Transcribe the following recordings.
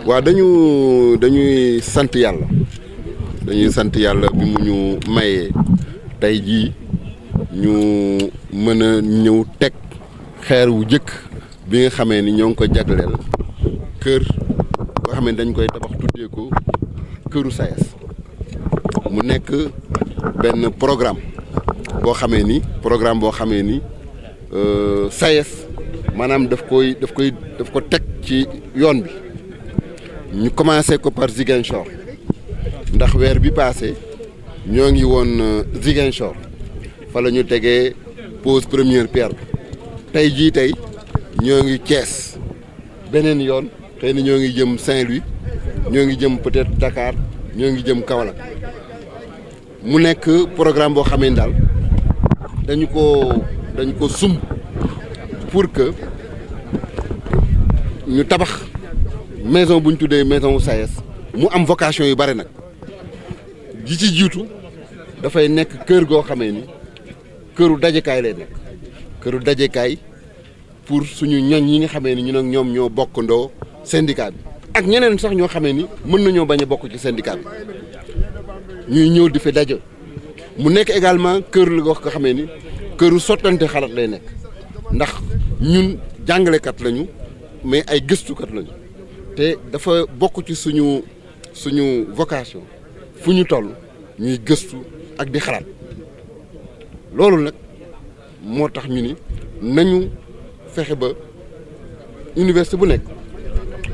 waaw dañuy sant yàlla bi mu ñu mayee tey jii ñu mën a ñëw teg xeer wu jëkk bi nga xamee ni ñoo ngi ko jagleel kër boo xam ne dañ koy tabax tuddee ko këru SAES mu nekk benn programme boo xamee ni SAES maanaam daf ko teg ci yoon bi ñu commencé ko par Ziguinchor ndax weer bi passé ñoo ngi woon Ziguinchor fa la ñu tegee pose première pierre bi tey ñoo ngi Thiès beneen yoon xëy na ñoo ngi jëm Saint-Louis ñoo ngi jëm peut-être Dakar ñoo ngi jëm Kaolack mu nekk programme boo xamee daal dañu ko sumb pour que ñu tabax maison bu ñu tuddee maison wu SAES mu am vocation yu bare nag ji ci jiitu dafay nekk kër goo xamee ni këru dajekaay lay nekk këru dajekaay pour suñu ñoñ yi nga xamee ni ñun ak ñoom ñoo bokkandoo syndicat bi ak ñeneen sax ñoo xamee ni mën nañoo bañ a bokk ci syndicat bi ñuy ñëw di fi daje mu nekk également kër la goo xamee ni këru sottante xalaat lay nekk ndax ñun jàngalekat lañu mais ay gëstukat lañu te dafa bokk ci suñu vocation fu ñu toll ñuy gëstu ak di xalaat loolu nag moo tax ñu ni nañu fexe ba université bu nekk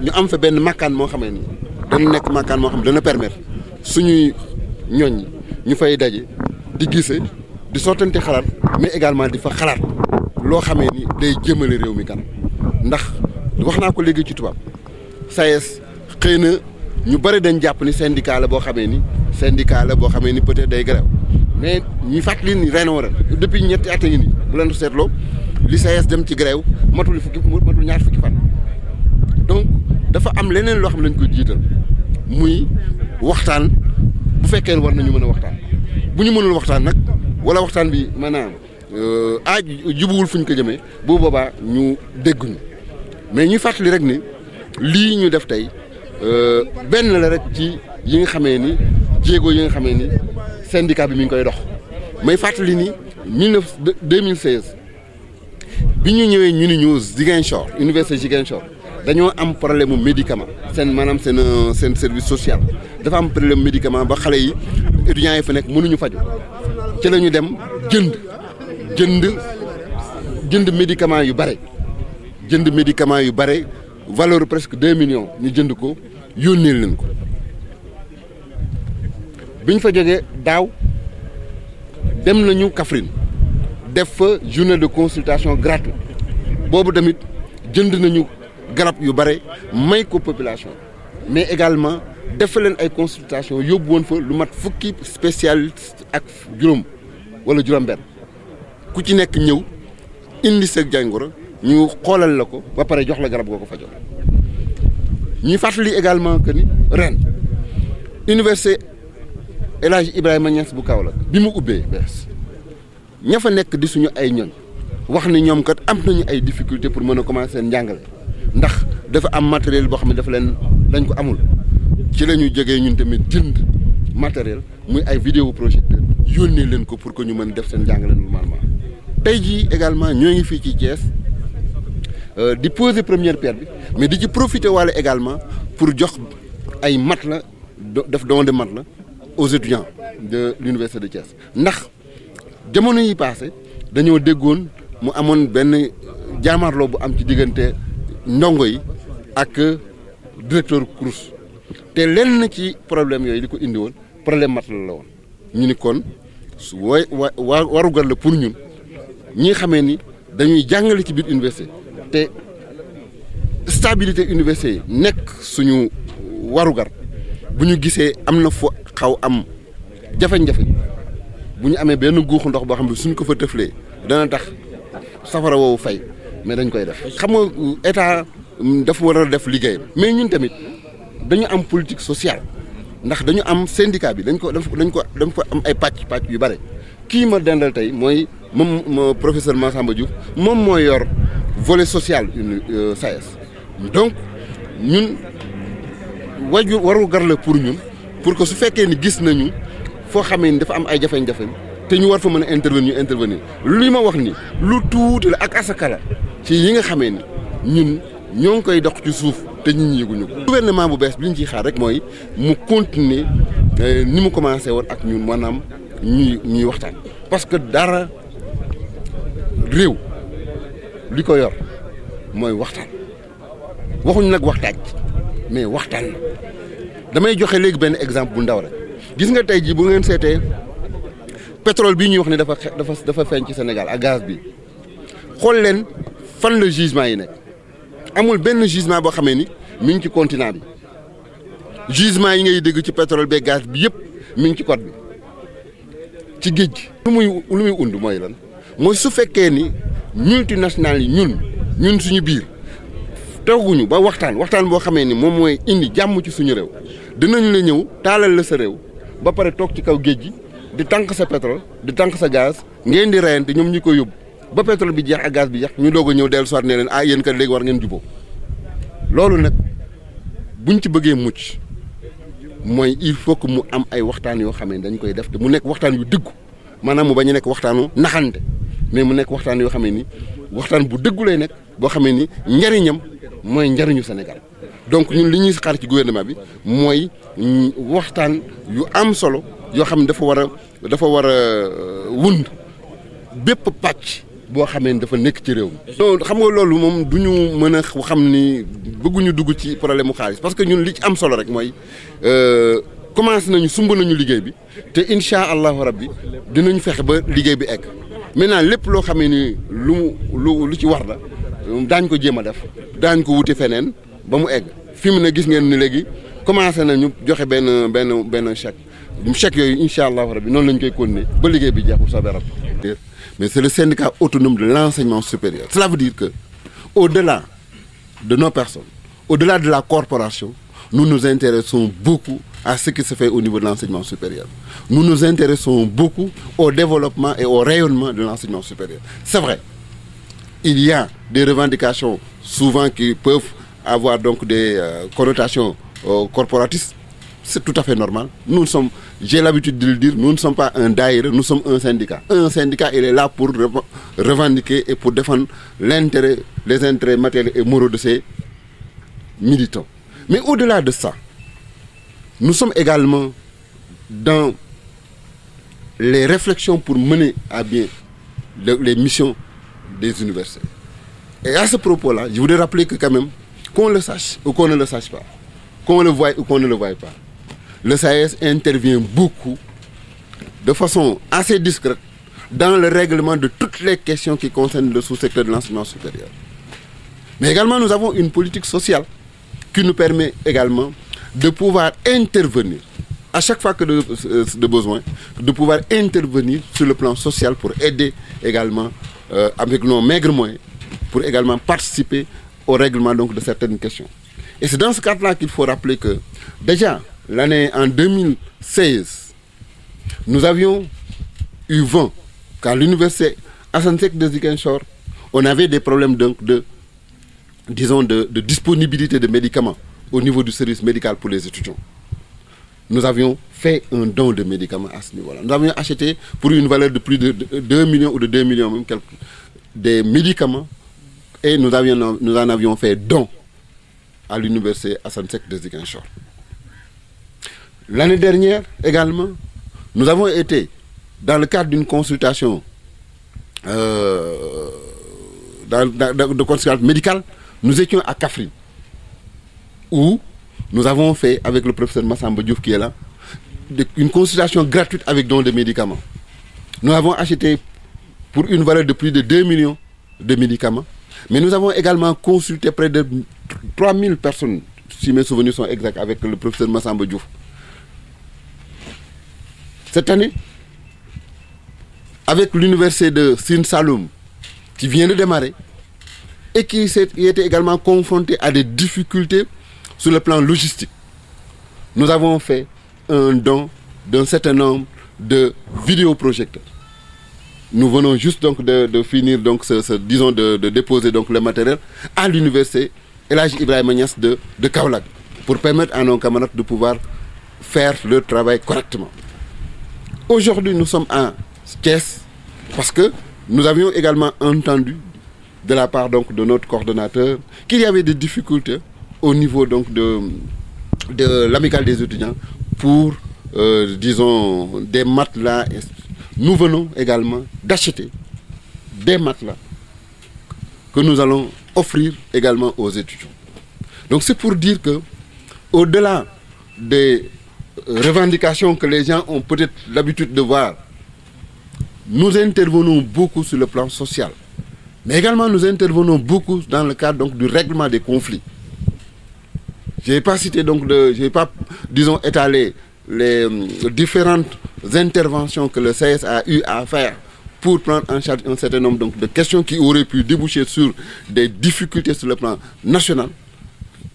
ñu am fa benn makkaan moo xamee ni dana nekk makkaan moo xam ne dana permettre suñuy ñoñ ñu fay daje di gise di sottante xalaat mais également di fa xalaat loo xamee ni day jëmale réew mi kanam ndax wax naa ko léegi ci tubaab SAES xëy na ñu bëri dañ jàpp ni syndicat la boo xamee ni peut-être day grève mais ñu fàttali ni ren depuis ñetti at yi nii bu leen seetloo li SAES dem ci grève matul ñaar fukki fan donc dafa am leneen loo xam ne lañ koy jiital muy waxtaan bu fekkee war nañu mën a waxtaan bu ñu mënul waxtaan nag wala waxtaan bi maanaam jubuwul fu ñu ko jëmee bu boobaa ñu dégguñu mais ñuy fàttali rek ni lii ñu def tey benn la rek ci yi nga xamee ni jéego yi nga xamee ni syndicat bi mi ngi koy dox may fàttali ni 2016 bi ñu ñëwee ñu ni ñu Ziguinchor université Ziguinchor dañoo am problème mu médicament seen service social dafa am problème médicament ba xale yi étudiants yi fa nekk mënuñu faju ci la ñu dem jënd médicament yu bare valeur presque 2 millions ñu jënd ko yónnee leen ko biñ fa jógee daaw dem nañu Kaffrine def fa journée de consultation gratuite boobu tamit jënd nañu garab yu bare may ko population mais également def leen ay consultation yóbbu woon fa lu mat fukki spécialiste ak juróom wala juróom-benn ku ci nekk ñëw indi sa jàngoro ñu xoolal la ko ba pare jox la garab goo ko fajoo ñuy fàttali également que ni ren université El Hadj Ibrahima Niass bu Kaolack bi mu ubbee bees ña fa nekk di suñu ay ñoñ wax ni ñoom kat am nañu ay difficulté pour mën a commencer seen njàngale ndax dafa am matériel boo xam ne dañ ko amul ci la ñu jógee ñun tamit jënd matériel muy ay vidéo projecteur yónnee leen ko pour que ñu mën def seen njàngale normalement tey jii également ñoo ngi fii ci Thiès di poser première pierre bi mais di ci profiter waale également pour jox ay matelas def don de matelas aux étudiants de l'université de Thiès ndax jamono yi passé dañoo déggoon mu amoon benn jaamarloo bu am ci diggante ndongo yi ak directeur CROUS te lenn ci problème yooyu li ko indi woon problème matelas la woon ñu ni kon su warugar la pour ñun ñi xamee ni dañuy jàngale ci biir université te stabilité université yi nekk suñu warugar bu ñu gisee am na fo xaw am jafe-jafe bu ñu amee benn guuxu ndox boo xam ne suñ ko fa tëflee dana tax safara woowu fay mais dañ koy def xam nga état dafa war a def liggéeyam mais ñun tamit dañu am politique sociale ndax dañu am syndicat bi dañ ko am ay pàcc yu bare kii ma dendal tey mooy moom professeur Massamba Diouf moom mooy yor volet social SAES donc ñun waru gar la pour ñun pour que su fekkee ni gis nañu foo xamee ni dafa am ay jafe-jafe te ñu war fa mën a intervenir li ma wax ni lu tuuti la ak asaka la ci yi nga xamee ni ñun ñoo ngi koy dox ci suuf te ñun yëguñu ko. gouvernement bu bees bi ñu ciy xaar rek mooy mu continuer ni mu commencé woon ak ñun maanaam ñuy waxtaan. parce que dara réew li ko yor mooy waxtaan waxuñu nag waxtaaj mais waxtaan la damay joxe léegi benn exemple bu ndaw rek gis nga tey jii bu ngeen seetee pétrole bii ñuy wax ne dafa feeñ ci Sénégal ak gaz bi xool leen fan la gisement yi nekk amul benn gisement boo xamee ni mi ngi ci continent bi gisement yi ngay dégg ci pétrole beeg gaz bi yëpp mi ngi ci côte bi ci géej gi. lu muy und mooy lan mooy su fekkee ni multinationales yi ñun suñu biir tooguñu ba waxtaan boo xamee ni moom mooy indi jàmm ci suñu réew dinañ la ñëw taalal la sa réew ba pare toog ci kaw géej gi di tànk sa pétrole di tànk sa gaz ngeen di reyante ñoom ñi ko yóbbu ba pétrole bi jeex ak gaz bi jeex ñu doog a ñëw dellu soit ne leen yéen kat léegi war ngeen juboo loolu nag buñ ci bëggee mucc mooy il faut que mu am ay waxtaan yoo xam ne dañ koy def te mu nekk waxtaan yu dëggu maanaam mu bañ a nekk waxtaanu naxante mais mu nekk waxtaan yoo xam ne ni waxtaan bu dëggu lay nekk boo xam ne ni njariñam mooy njariñu Sénégal donc ñun li ñuy xaar ci gouvernement bi mooy waxtaan yu am solo yoo xam ne dafa war a wund bépp pàcc boo xamee ni dafa nekk ci réew mi. xam nga loolu moom du ñu mën a xam ni bëgguñu dugg ci problème mu xaalis parce que ñun li ci am solo rek mooy commencé sumb nañu liggéey bi te incha allahu rabbi dinañ fexe ba liggéey bi egg maintenant lépp loo xamee ni lu ci war la daañ ko jéem a def daañ ko wuti feneen ba mu egg fi mu ne gis ngeen ni léegi commencé nañu joxe benn chèque yooyu incha allahu rabbi noonu lañ koy continuer ba liggéey bi jeex bu soobee rabbi. Mais c'est le syndicat autonome de l'enseignement supérieur. Cela veut dire que, au-delà de nos personnes, au-delà de la corporation, nous nous intéressons beaucoup à ce qui se fait au niveau de l'enseignement supérieur. Nous nous intéressons beaucoup au développement et au rayonnement de l'enseignement supérieur. C'est vrai, il y a des revendications souvent qui peuvent avoir donc des connotations corporatistes. C'est tout à fait normal. Nous sommes, j'ai l'habitude de le dire, nous ne sommes pas un daïra, nous sommes un syndicat. Un syndicat, il est là pour revendiquer et pour défendre les intérêts matériels et moraux de ses militants. Mais au-delà de ça, nous sommes également dans les réflexions pour mener à bien les missions des universités. Et à ce propos-là, je voudrais rappeler que quand même, qu'on le sache ou qu'on ne le sache pas, qu'on le voie ou qu'on ne le voie pas, le SAES intervient beaucoup, de façon assez discrète, dans le règlement de toutes les questions qui concernent le sous-secteur de l'enseignement supérieur. Mais également, nous avons une politique sociale qui nous permet également de pouvoir intervenir, à chaque fois que de besoin, de pouvoir intervenir sur le plan social pour aider également, avec nos maigres moyens, pour également participer au règlement donc, de certaines questions. Et c'est dans ce cadre-là qu'il faut rappeler que, déjà, l'année en 2016, nous avions eu vent qu'à l'université Assane Seck de Ziguinchor, on avait des problèmes donc de disponibilité de médicaments au niveau du service médical pour les étudiants. Nous avions fait un don de médicaments à ce niveau-là. Nous avions acheté pour une valeur de plus de 2 millions ou de 2 millions même des médicaments et nous en avions fait don à l'université Assane Seck de Ziguinchor. L'année dernière également, nous avons été dans le cadre d'une consultation de consultation médicale, nous étions à Kaffrine, où nous avons fait, avec le professeur Massamba Diouf qui est là, une consultation gratuite avec don de médicaments. Nous avons acheté pour une valeur de plus de 2 millions de médicaments, mais nous avons également consulté près de 3000 personnes, si mes souvenirs sont exacts, avec le professeur Massamba Diouf. Cette année, avec l'université de Sine Saloum, qui vient de démarrer, et qui était également confronté à des difficultés sur le plan logistique, nous avons fait un don d'un certain nombre de vidéoprojecteurs. Nous venons juste donc de finir donc de déposer donc le matériel à l'université El Hadji Ibrahima Niass de Kaolack. pour permettre à nos camarades de pouvoir faire leur travail correctement. Aujourd'hui, nous sommes à Thiès parce que nous avions également entendu de la part donc, de notre coordonnateur qu'il y avait des difficultés au niveau donc, de l'amicale des étudiants pour, disons, des matelas. Nous venons également d'acheter des matelas que nous allons offrir également aux étudiants. Donc c'est pour dire que, au-delà des revendications que les gens ont peut-être l'habitude de voir, nous intervenons beaucoup sur le plan social. Mais également nous intervenons beaucoup dans le cadre donc, du règlement des conflits. Je n'ai pas cité donc, je n'ai pas, disons, étalé les différentes interventions que le CS a eu à faire pour prendre en charge un certain nombre donc, de questions qui auraient pu déboucher sur des difficultés sur le plan national.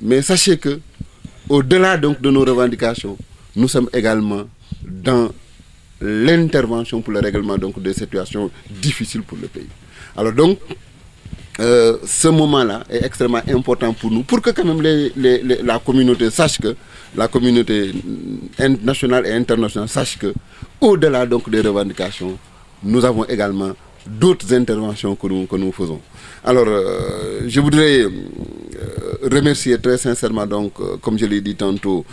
Mais sachez que, au-delà donc de nos revendications, nous sommes également dans l'intervention pour le règlement donc, des situations difficiles pour le pays. Alors donc, ce moment-là est extrêmement important pour nous, pour que quand même la communauté sache que, la communauté nationale et internationale sache que, au-delà donc des revendications, nous avons également d'autres interventions que nous faisons. Alors, je voudrais remercier très sincèrement, donc, comme je l'ai dit tantôt,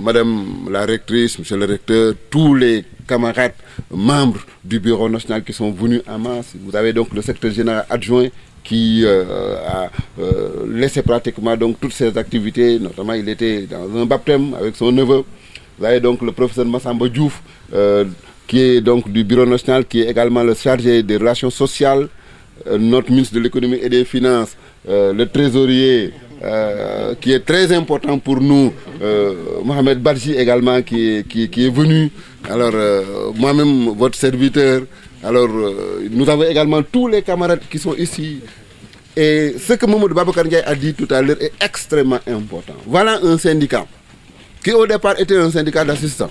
Madame la rectrice, Monsieur le recteur, tous les camarades membres du bureau national qui sont venus en masse. Vous avez donc le secrétaire général adjoint qui a laissé pratiquement donc, toutes ses activités, notamment il était dans un baptême avec son neveu. Vous avez donc le professeur Massamba Diouf, qui est donc du bureau national, qui est également le chargé des relations sociales, notre ministre de l'économie et des finances, le trésorier, qui est très important pour nous, Mohamed Badji également, qui est venu, alors moi-même, votre serviteur, alors nous avons également tous les camarades qui sont ici. Et ce que Mamadou Babacar Ndiaye a dit tout à l'heure est extrêmement important. Voilà un syndicat qui au départ était un syndicat d'assistants.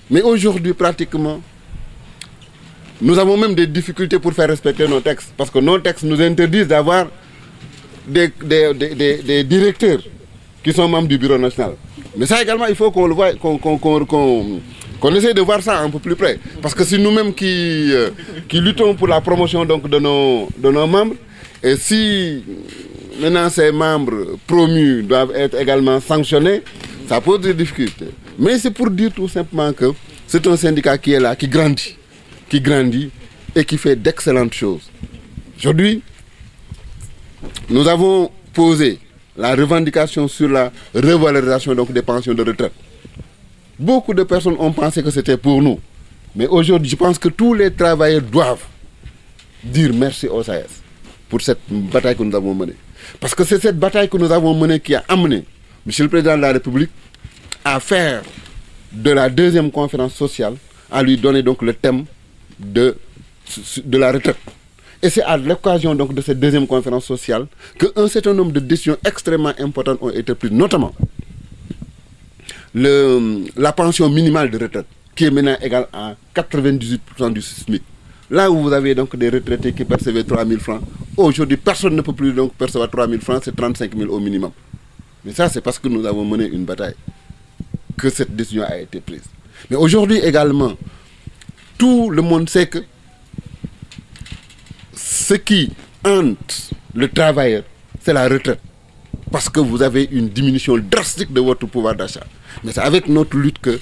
Mais aujourd'hui, pratiquement, nous avons même des difficultés pour faire respecter nos textes. Parce que nos textes nous interdisent d'avoir des directeurs qui sont membres du bureau national. Mais ça également, il faut qu'on le voit, qu'on essaie de voir ça un peu plus près. Parce que c'est nous-mêmes qui luttons pour la promotion donc, de nos membres. Et si maintenant ces membres promus doivent être également sanctionnés, ça pose des difficultés. Mais c'est pour dire tout simplement que c'est un syndicat qui est là, qui grandit et qui fait d'excellentes choses. Aujourd'hui, nous avons posé la revendication sur la revalorisation donc, des pensions de retraite. Beaucoup de personnes ont pensé que c'était pour nous. Mais aujourd'hui, je pense que tous les travailleurs doivent dire merci au SAES pour cette bataille que nous avons menée. Parce que c'est cette bataille que nous avons menée qui a amené Monsieur le Président de la République à faire de la deuxième conférence sociale, à lui donner donc le thème de la retraite. Et c'est à l'occasion donc de cette deuxième conférence sociale qu'un certain nombre de décisions extrêmement importantes ont été prises, notamment la pension minimale de retraite, qui est maintenant égale à 98% du SMIC. Là où vous avez donc des retraités qui percevaient 3 000 francs, aujourd'hui personne ne peut plus donc percevoir 3 000 francs, c'est 35 000 au minimum. Mais ça c'est parce que nous avons mené une bataille que cette décision a été prise. Mais aujourd'hui également, tout le monde sait que ce qui hante le travailleur, c'est la retraite. Parce que vous avez une diminution drastique de votre pouvoir d'achat. Mais c'est avec notre lutte que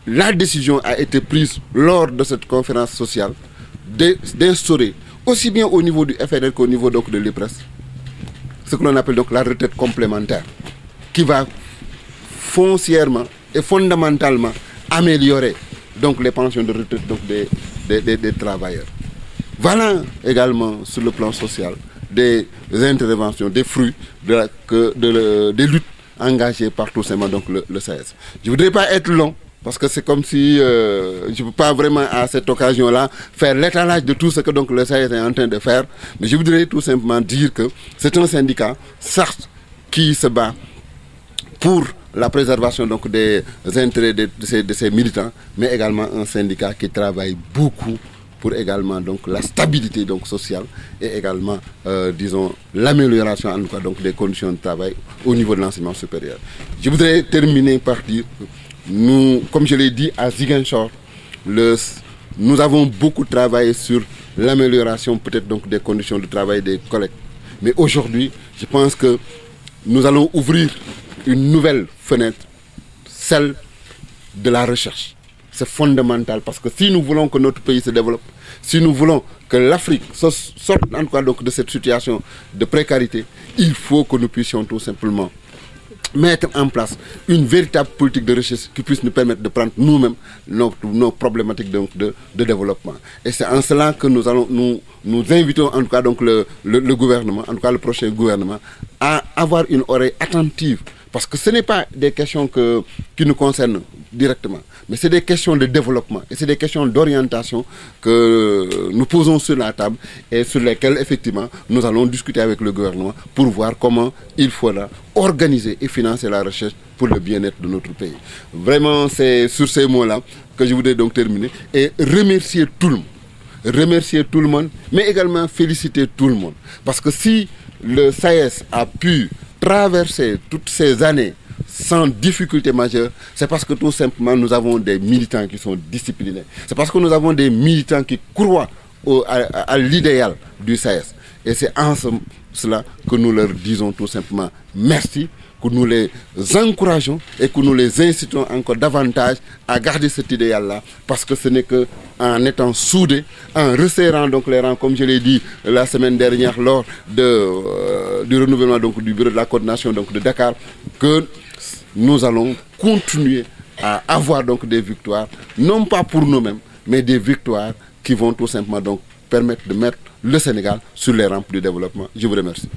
la décision a été prise lors de cette conférence sociale d'instaurer, aussi bien au niveau du FNL qu'au niveau donc de l'IPRES, ce que l'on appelle donc la retraite complémentaire, qui va foncièrement et fondamentalement améliorer donc les pensions de retraite donc des travailleurs. Voilà également sur le plan social des interventions, des fruits des luttes engagées par tout simplement donc le SAES. Je ne voudrais pas être long parce que c'est comme si je ne peux pas vraiment à cette occasion-là faire l'étalage de tout ce que donc le SAES est en train de faire, mais je voudrais tout simplement dire que c'est un syndicat, certes, qui se bat pour la préservation donc des intérêts de ces militants, mais également un syndicat qui travaille beaucoup pour également donc la stabilité donc sociale et également disons l'amélioration en tout cas donc des conditions de travail au niveau de l'enseignement supérieur. Je voudrais terminer par dire nous, comme je l'ai dit à Ziguinchor, nous avons beaucoup travaillé sur l'amélioration peut-être donc des conditions de travail des collègues. Mais aujourd'hui, je pense que nous allons ouvrir une nouvelle fenêtre, celle de la recherche. C'est fondamental parce que si nous voulons que notre pays se développe, si nous voulons que l'Afrique sorte en tout cas donc de cette situation de précarité, il faut que nous puissions tout simplement mettre en place une véritable politique de recherche qui puisse nous permettre de prendre nous-mêmes nos problématiques donc de développement. Et c'est en cela que nous invitons en tout cas donc le gouvernement, en tout cas le prochain gouvernement, à avoir une oreille attentive. Parce que ce n'est pas des questions qui nous concernent directement, mais c'est des questions de développement et c'est des questions d'orientation que nous posons sur la table et sur lesquelles effectivement nous allons discuter avec le gouvernement pour voir comment il faudra organiser et financer la recherche pour le bien-être de notre pays. Vraiment, c'est sur ces mots-là que je voudrais donc terminer et remercier tout le monde. Remercier tout le monde, mais également féliciter tout le monde. Parce que si le SAES a pu traverser toutes ces années sans difficulté majeure, c'est parce que tout simplement nous avons des militants qui sont disciplinés. C'est parce que nous avons des militants qui croient à l'idéal du SAES. Et c'est en cela que nous leur disons tout simplement merci, que nous les encourageons et que nous les incitons encore davantage à garder cet idéal-là, parce que ce n'est qu'en étant soudés, en resserrant donc les rangs, comme je l'ai dit la semaine dernière lors du renouvellement donc du bureau de la coordination donc de Dakar, que nous allons continuer à avoir donc des victoires, non pas pour nous-mêmes, mais des victoires qui vont tout simplement donc permettre de mettre le Sénégal sur les rampes du développement. Je vous remercie.